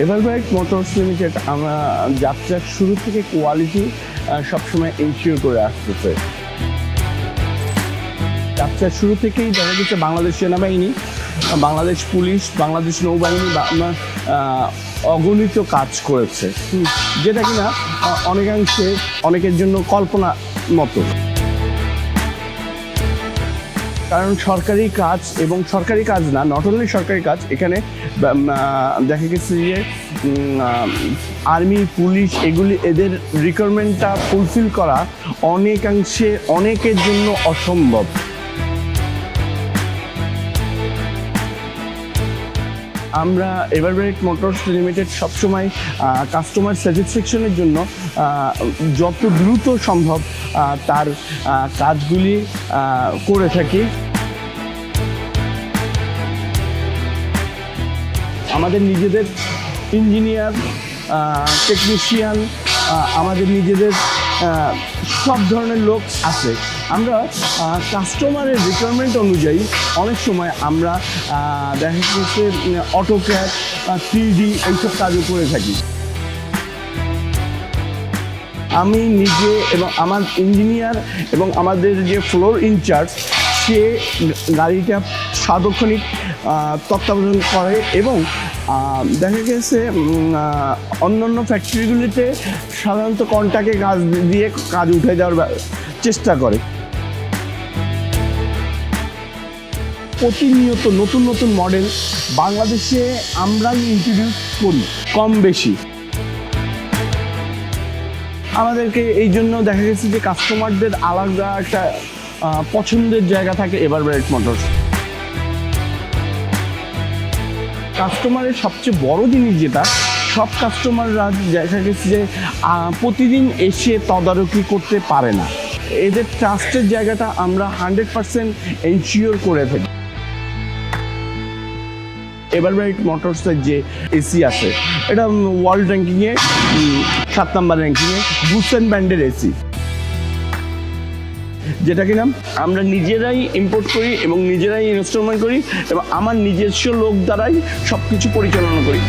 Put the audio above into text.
Everbright motors limited আমরা যাত্রার শুরু থেকে কোয়ালিটি সবসময় এনশিওর করে আসতেছে। যাত্রার শুরু থেকেই দেখা গেছে বাংলাদেশ সেনাবাহিনী, বাংলাদেশ পুলিশ, বাংলাদেশ নৌবাহিনী অগণিত কাজ করেছে, যেটা কিনা অনেকাংশে অনেকের জন্য কল্পনা মতো। কারণ সরকারি কাজ এবং সরকারি কাজ না, নট অনলি সরকারি কাজ, এখানে দেখা গেছে যে আর্মি, পুলিশ এগুলি এদের রিকোয়ারমেন্টটা ফুলফিল করা অনেকাংশে অনেকের জন্য অসম্ভব। আমরা এভারব্রাইট মোটরস লিমিটেড সবসময় কাস্টমার স্যাটিসফ্যাকশনের জন্য যত দ্রুত সম্ভব তার কাজগুলি করে থাকি। আমাদের নিজেদের ইঞ্জিনিয়ার, টেকনিশিয়ান, আমাদের নিজেদের সব ধরনের লোক আছে। আমরা কাস্টমারের রিকোয়ারমেন্ট অনুযায়ী অনেক সময় আমরা দেখা যাচ্ছে অটোক্যাড, 3D এইসব কাজও করে থাকি। আমি নিজে এবং আমার ইঞ্জিনিয়ার এবং আমাদের যে ফ্লোর ইনচার্জ, সে গাড়িটা সার্বক্ষণিক তত্ত্বাবধান করে এবং দেখা গেছে অন্যান্য ফ্যাক্টরিগুলিতে সাধারণত কন্ট্রাক্টে কাজ দিয়ে কাজ উঠে যাওয়ার চেষ্টা করে। প্রতিনিয়ত নতুন নতুন মডেল বাংলাদেশে আমরাই ইন্ট্রোডিউস করি কম বেশি। আমাদেরকে এই জন্য দেখা গেছে যে কাস্টমারদের আলাদা একটা পছন্দের জায়গা থাকে এভারব্রাইট মোটরস। কাস্টমারের সবচেয়ে বড় জিনিস যেটা, সব কাস্টমাররা দেখা গেছে যে প্রতিদিন এসে তদারকি করতে পারে না। এদের ট্রাস্টের জায়গাটা আমরা 100% এনশিওর করে থাকি। এভারব্রাইট মোটরসের যে এসি আছে, এটা ওয়ার্ল্ড র্যাঙ্কিংয়ে 7 নম্বর র্যাঙ্কিংয়ে বুসেন ব্র্যান্ডের এসি, যেটা কিনা আমরা নিজেরাই ইম্পোর্ট করি এবং নিজেরাই ইনস্টলমেন্ট করি এবং আমার নিজস্ব লোক দ্বারাই সব কিছু পরিচালনা করি।